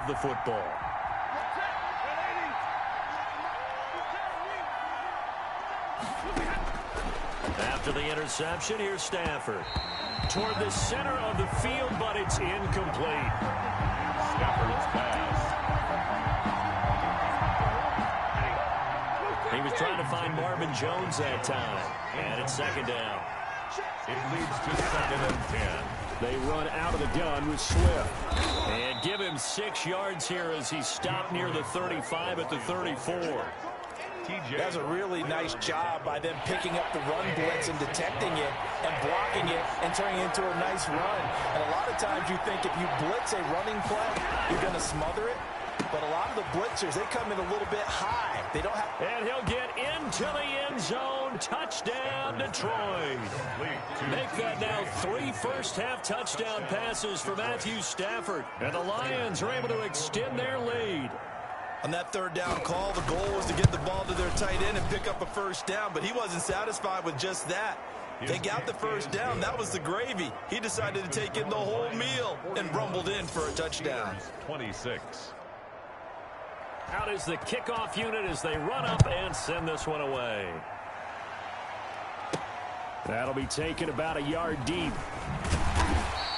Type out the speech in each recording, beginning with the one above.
have the football. After the interception, here's Stafford. Toward the center of the field, but it's incomplete. Stafford's pass. He was trying to find Marvin Jones that time. And it's second down. It leads to 2nd and 10. They run out of the gun with Swift. And give him 6 yards here as he stopped near the 35 at the 34. That's a really nice job by them picking up the run blitz and detecting it and blocking it and turning it into a nice run. And a lot of times you think if you blitz a running play, you're going to smother it. But a lot of the blitzers, they come in a little bit high. They don't have... And he'll get into the end zone. Touchdown, Detroit. Make that now 3 first-half touchdown passes for Matthew Stafford. And the Lions are able to extend their lead. On that 3rd down call, the goal was to get the ball to their tight end and pick up a first down, but he wasn't satisfied with just that. They got the first down. That was the gravy. He decided to take in the whole meal and rumbled in for a touchdown. 26. Out is the kickoff unit as they run up and send this one away. That'll be taken about a yard deep.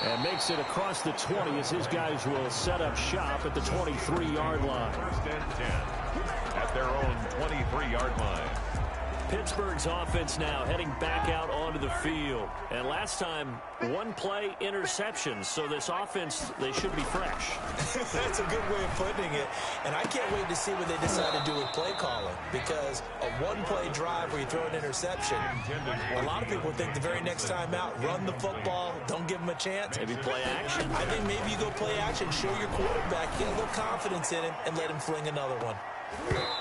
And makes it across the 20 as his guys will set up shop at the 23-yard line. 1st and 10 at their own 23-yard line. Pittsburgh's offense now heading back out onto the field. And last time, 1 play interception. So this offense, they should be fresh. That's a good way of putting it. And I can't wait to see what they decide to do with play calling. Because a 1-play drive where you throw an interception, a lot of people think the very next time out, run the football, don't give them a chance. Maybe play action. I think maybe you go play action, show your quarterback, get a little confidence in him, and let him fling another one.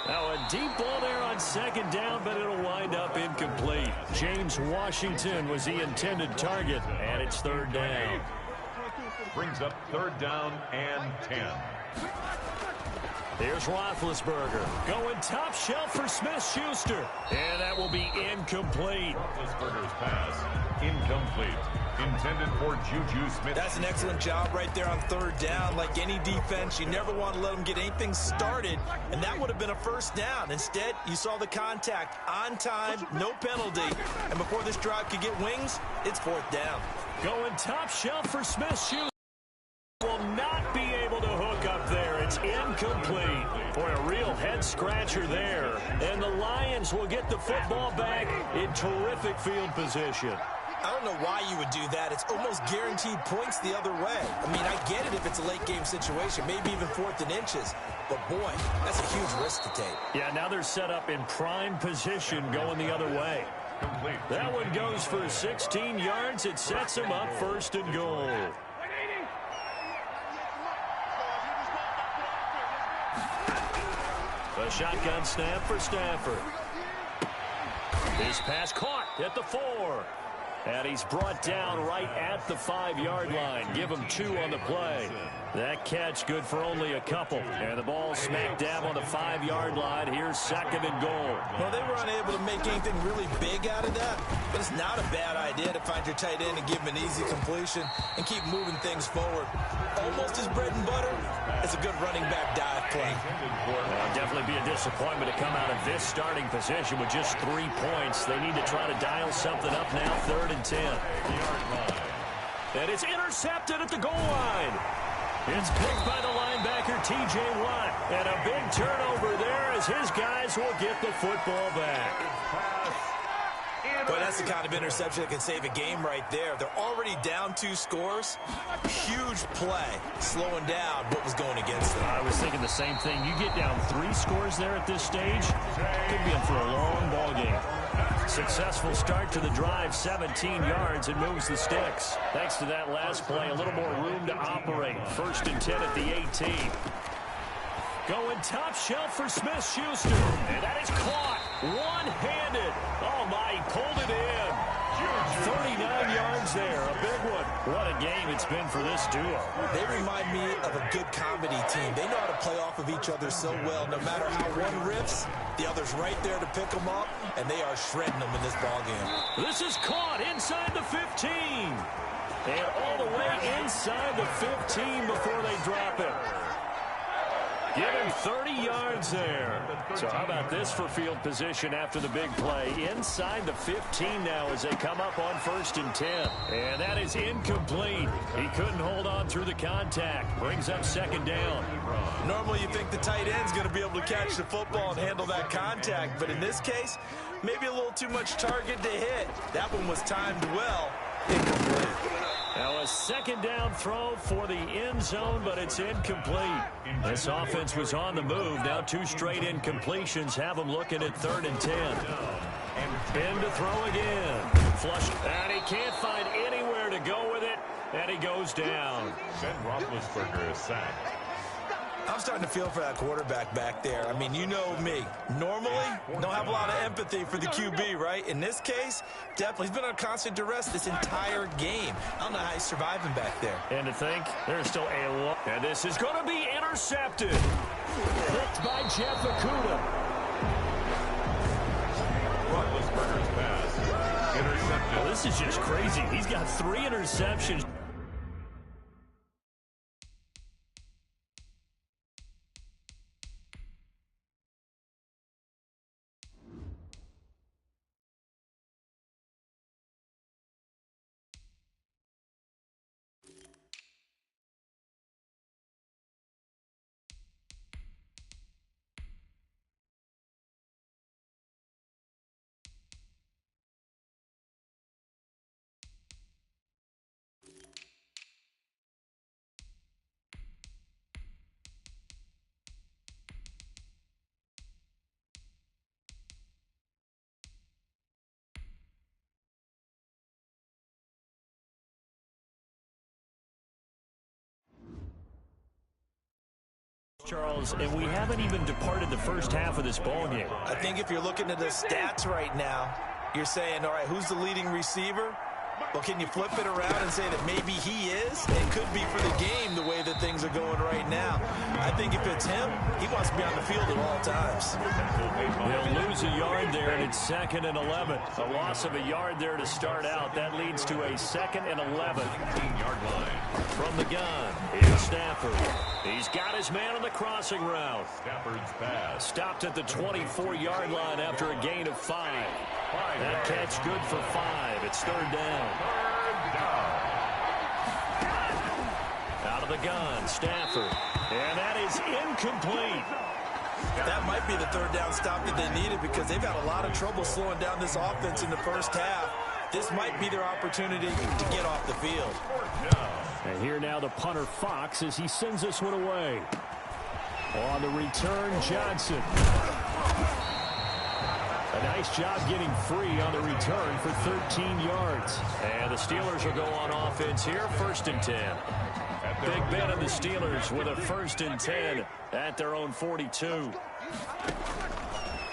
Now a deep ball there on 2nd down, but it'll wind up incomplete. James Washington was the intended target, and it's 3rd down. Brings up 3rd down and 10. Here's Roethlisberger going top shelf for Smith-Schuster, and that will be incomplete. Roethlisberger's pass incomplete. Intended for Juju Smith. That's an excellent job right there on 3rd down. Like any defense, you never want to let them get anything started, and that would have been a first down. Instead, you saw the contact on time, no penalty, and before this drive could get wings, it's 4th down. Going top shelf for Smith-Schuster. Will not be able to hook up there. It's incomplete. Boy, a real head-scratcher there. And the Lions will get the football back in terrific field position. I don't know why you would do that. It's almost guaranteed points the other way. I mean, I get it if it's a late-game situation, maybe even 4th and inches. But, boy, that's a huge risk to take. Yeah, now they're set up in prime position going the other way. That one goes for 16 yards. It sets them up 1st and goal. A shotgun snap for Stafford. His pass caught at the 4. And he's brought down right at the 5-yard line. Give him 2 on the play. That catch good for only a couple. And the ball smack dab on the 5-yard line. Here's 2nd and goal. Well, they were unable to make anything really big out of that. But it's not a bad idea to find your tight end and give him an easy completion and keep moving things forward. Almost as bread and butter as a good running back dive play. Well, definitely be a disappointment to come out of this starting position with just 3 points. They need to try to dial something up now. 3rd and 10. And it's intercepted at the goal line. It's picked by the linebacker, T.J. Watt. And a big turnover there as his guys will get the football back. Boy, that's the kind of interception that can save a game right there. They're already down 2 scores. Huge play, slowing down what was going against them. I was thinking the same thing. You get down 3 scores there at this stage, could be in for a long ball game. Successful start to the drive, 17 yards, and moves the sticks. Thanks to that last play, a little more room to operate. 1st and 10 at the 18. Going top shelf for Smith-Schuster. And that is caught one-handed. Oh, my, he pulled it in. 39 yards there, a big one. What a game it's been for this duo. They remind me of a good comedy team. They know how to play off of each other so well. No matter how one riffs, the other's right there to pick them up, and they are shredding them in this ballgame. This is caught inside the 15. And all the way inside the 15 before they drop it. Give him 30 yards there. So how about this for field position after the big play? Inside the 15 now as they come up on 1st and 10. And that is incomplete. He couldn't hold on through the contact. Brings up 2nd down. Normally you think the tight end's going to be able to catch the football and handle that contact. But in this case, maybe a little too much target to hit. That one was timed well. Incomplete. Now a 2nd down throw for the end zone, but it's incomplete. This offense was on the move. Now 2 straight incompletions have them looking at 3rd and 10. In to throw again. Flush. And he can't find anywhere to go with it. And he goes down. Ben Roethlisberger is sacked. I'm starting to feel for that quarterback back there. I mean, you know me. Normally, don't have a lot of empathy for the QB, right? In this case, definitely. He's been on constant duress this entire game. I don't know how he's surviving back there. And to think, there's still a lot. And this is going to be intercepted. Picked by Jeff Okudah. Roethlisberger's pass. Intercepted. Well, this is just crazy. He's got 3 interceptions. Charles, and we haven't even departed the first half of this ball game. I think if you're looking at the stats right now, you're saying, all right, who's the leading receiver? Well, can you flip it around and say that maybe he is? It could be for the game the way that things are going right now. I think if it's him, he wants to be on the field at all times. They'll lose a yard there, and it's 2nd and 11. A loss of a yard there to start out. That leads to a 2nd and 11. 15-yard line. From the gun, here's Stafford. He's got his man on the crossing route. Stafford's pass. Stopped at the 24-yard line after a gain of 5. That catch good for 5. It's 3rd down. Out of the gun, Stafford. And that is incomplete. That might be the 3rd down stop that they needed because they've had a lot of trouble slowing down this offense in the first half. This might be their opportunity to get off the field. And here now the punter Fox as he sends this one away. On the return, Johnson. A nice job getting free on the return for 13 yards. And the Steelers will go on offense here, 1st and 10. Big Ben of the Steelers with a 1st and 10 at their own 42.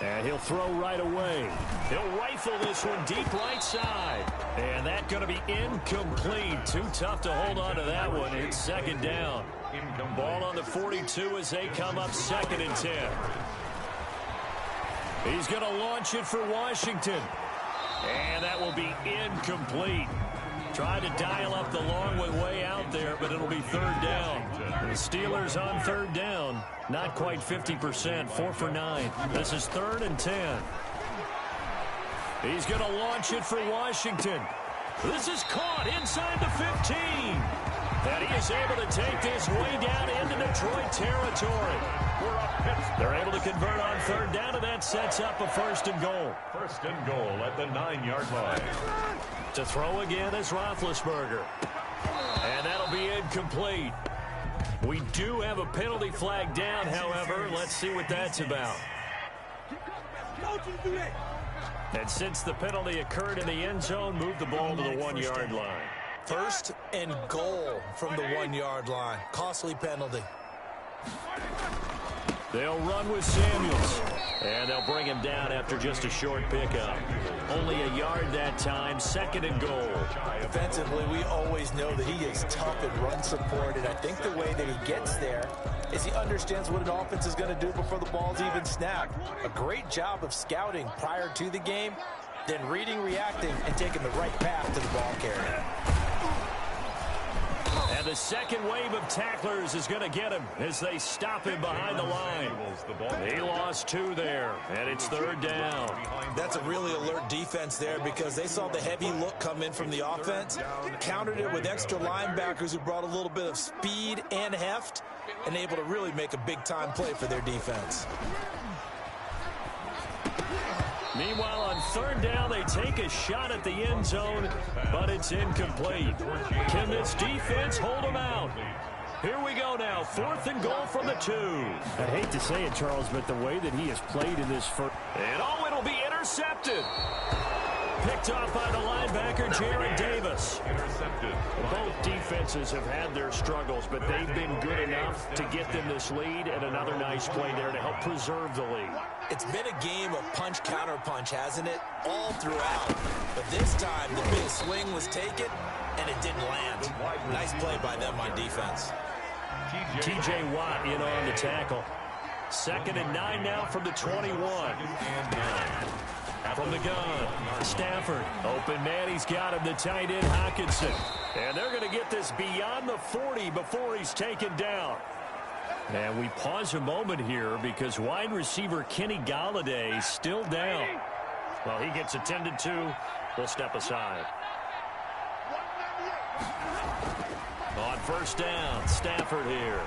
And he'll throw right away. He'll rifle this one deep right side. And that's going to be incomplete. Too tough to hold on to that one. It's 2nd down. Ball on the 42 as they come up 2nd and 10. He's going to launch it for Washington. And that will be incomplete. Tried to dial up the long way out there, but it'll be 3rd down. The Steelers on 3rd down. Not quite 50%, 4 for 9. This is 3rd and 10. He's going to launch it for Washington. This is caught inside the 15. And he is able to take this way down into Detroit territory. They're able to convert on 3rd down, and that sets up a 1st and goal. 1st and goal at the 9-yard line. To throw again is Roethlisberger. And that'll be incomplete. We do have a penalty flag down, however. Let's see what that's about. And since the penalty occurred in the end zone, move the ball to the 1-yard line. 1st and goal from the 1-yard line. Costly penalty. They'll run with Samuels. And they'll bring him down after just a short pickup. Only a yard that time, 2nd and goal. Defensively, we always know that he is tough at run support, and I think the way that he gets there is he understands what an offense is going to do before the ball's even snapped. A great job of scouting prior to the game, then reading, reacting, and taking the right path to the ball carrier. And And the second wave of tacklers is going to get him as they stop him behind the line. He lost 2 there, and it's 3rd down. That's a really alert defense there because they saw the heavy look come in from the offense, countered it with extra linebackers who brought a little bit of speed and heft, and able to really make a big-time play for their defense. Meanwhile, on 3rd down, they take a shot at the end zone, but it's incomplete. Can this defense hold them out? Here we go now, 4th and goal from the 2. I'd hate to say it, Charles, but the way that he has played in this first... And it'll be intercepted. Picked off by the linebacker, Jared Davis. Intercepted. Both defenses have had their struggles, but they've been good enough to get them this lead, and another nice play there to help preserve the lead. It's been a game of punch-counter-punch, hasn't it? All throughout. But this time, the big swing was taken, and it didn't land. Nice play by them on defense. T.J. Watt in on the tackle. 2nd and 9 now from the 21. From the gun, Stafford. Open man, he's got him, the tight end, Hockenson. And they're going to get this beyond the 40 before he's taken down. And we pause a moment here because wide receiver Kenny Galladay still down. Well, he gets attended to. We'll step aside. On 1st down, Stafford here.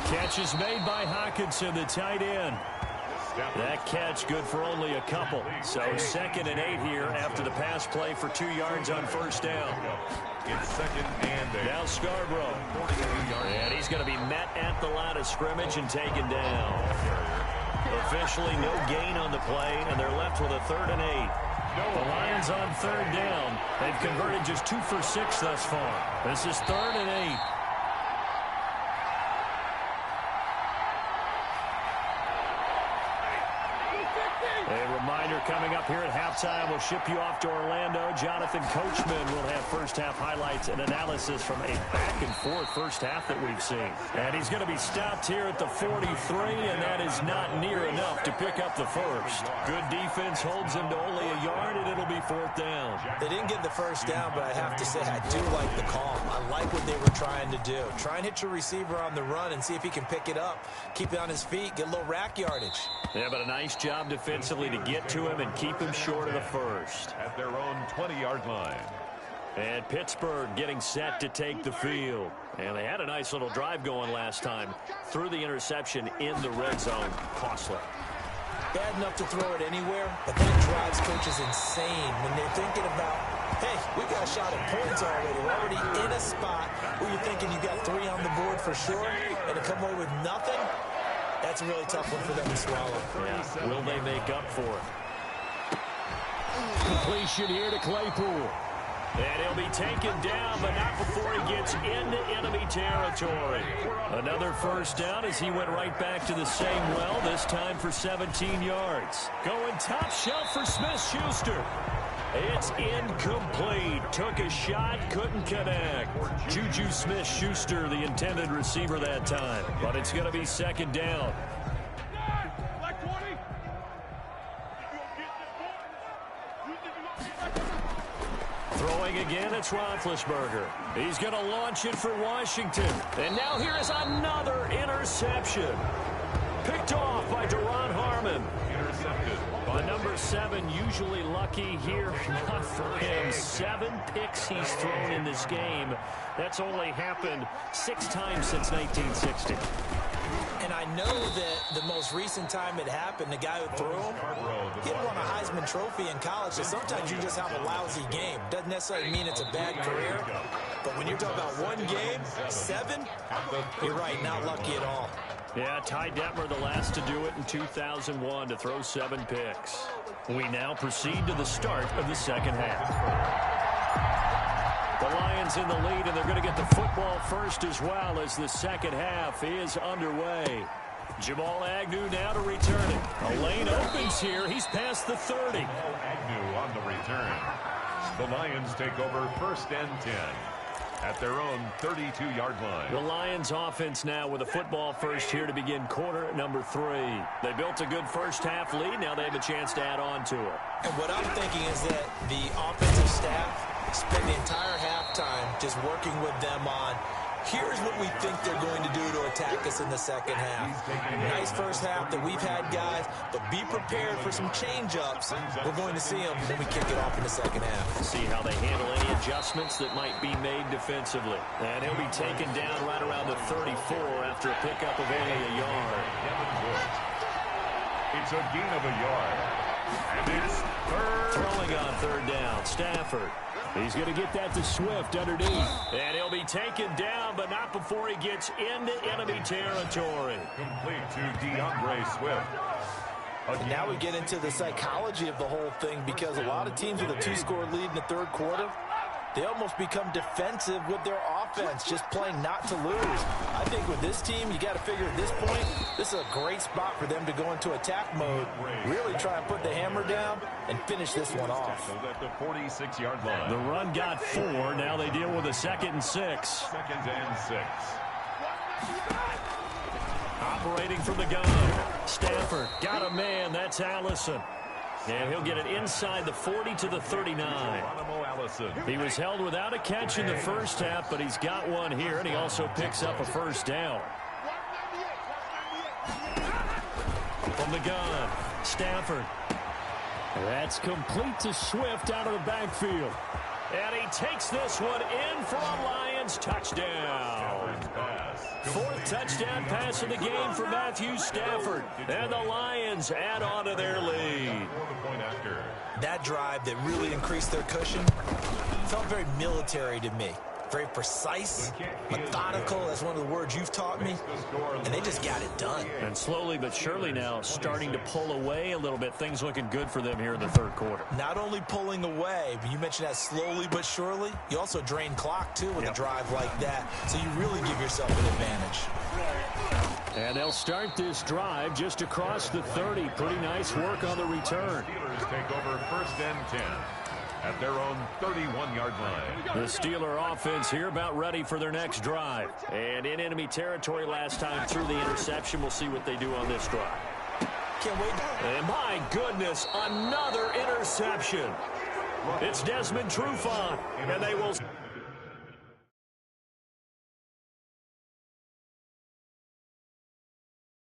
Catch is made by Hockenson, the tight end. That catch good for only a couple. So 2nd and 8 here after the pass play for 2 yards on 1st down. It's 2nd and 8. Now Scarborough. And he's going to be met at the line of scrimmage and taken down. Officially no gain on the play, and they're left with a 3rd and 8. The Lions on 3rd down. They've converted just 2 for 6 thus far. This is 3rd and 8. A reminder coming up here at halftime. We'll ship you off to Orlando. Jonathan Coachman will have first-half highlights and analysis from a back-and-forth first half that we've seen. And he's going to be stopped here at the 43, and that is not near enough to pick up the first. Good defense holds him to only a yard, and it'll be 4th down. They didn't get the first down, but I have to say I do like the call. I like what they were trying to do. Try and hit your receiver on the run and see if he can pick it up. Keep it on his feet, get a little rack yardage. Yeah, but a nice job defensively to get to him and keep him short of the first. At their own 20-yard line. And Pittsburgh getting set to take the field. And they had a nice little drive going last time. Threw the interception in the red zone. Costly. Bad enough to throw it anywhere, but that drives coaches insane when they're thinking about, hey, we got a shot at points already. We're already in a spot where you're thinking you got 3 on the board for sure, and to come away with nothing, that's a really tough one for them to swallow. Yeah. Will they make up for it? Completion here to Claypool. And he'll be taken down, but not before he gets into enemy territory. Another first down as he went right back to the same well, this time for 17 yards. Going top shelf for Smith-Schuster. It's incomplete. Took a shot, couldn't connect. Juju Smith-Schuster, the intended receiver that time. But it's going to be 2nd down. Throwing again, it's Roethlisberger. He's going to launch it for Washington. And now here is another interception. Picked off by Deron Harmon. Intercepted. By number 7, usually lucky here. Not for him. 7 picks he's thrown in this game. That's only happened 6 times since 1960. And I know that the most recent time it happened, the guy who threw him, he won a Heisman Trophy in college, so sometimes you just have a lousy game. Doesn't necessarily mean it's a bad career, but when you're talking about 1 game, 7, you're right, not lucky at all. Yeah, Ty Detmer, the last to do it in 2001, to throw 7 picks. We now proceed to the start of the second half. The Lions in the lead, and they're going to get the football first as well as the second half is underway. Jamal Agnew now to return it. A lane opens here. He's past the 30. Agnew on the return. The Lions take over 1st and 10 at their own 32-yard line. The Lions offense now with a football first here to begin quarter number 3. They built a good first half lead. Now they have a chance to add on to it. And what I'm thinking is that the offensive staff spend the entire halftime just working with them on Here's what we think they're going to do to attack us in the second half. Nice first half that we've had, guys, but be prepared for some change-ups. We're going to see them when we kick it off in the second half. See how they handle any adjustments that might be made defensively. And he'll be taken down right around the 34 after a pickup of only a yard. It's a gain of a yard. And it's third. Throwing on third down, Stafford. He's going to get that to Swift underneath. And he'll be taken down, but not before he gets into enemy territory. Complete to DeAndre Swift. And now we get into the psychology of the whole thing, because a lot of teams with a 2-score lead in the third quarter, they almost become defensive with their offense, just playing not to lose. I think with this team, you got to figure at this point, this is a great spot for them to go into attack mode, really try and put the hammer down and finish this one off. At the 46-yard line. The run got 4. Now they deal with a 2nd and 6. 2nd and 6. Operating from the gun. Stafford got a man. That's Allison. And he'll get it inside the 40 to the 39. He was held without a catch in the first half, but he's got one here, and he also picks up a first down. From the gun, Stafford. That's complete to Swift out of the backfield. And he takes this one in for a Lions touchdown. 4th touchdown pass of the game for Matthew Stafford. And the Lions add on to their lead. That drive that really increased their cushion felt very military to me. Very precise, methodical, that's one of the words you've taught me, and they just got it done. And slowly but surely now starting to pull away a little bit. Things looking good for them here in the third quarter. Not only pulling away, but you mentioned that slowly but surely, you also drain clock too with a drive like that, so you really give yourself an advantage. And they'll start this drive just across the 30. Pretty nice work on the return. Steelers take over 1st and 10. At their own 31-yard line. The Steeler offense here about ready for their next drive. And in enemy territory last time through the interception. We'll see what they do on this drive. Can't wait. And my goodness, another interception. It's Desmond Trufant. And they will...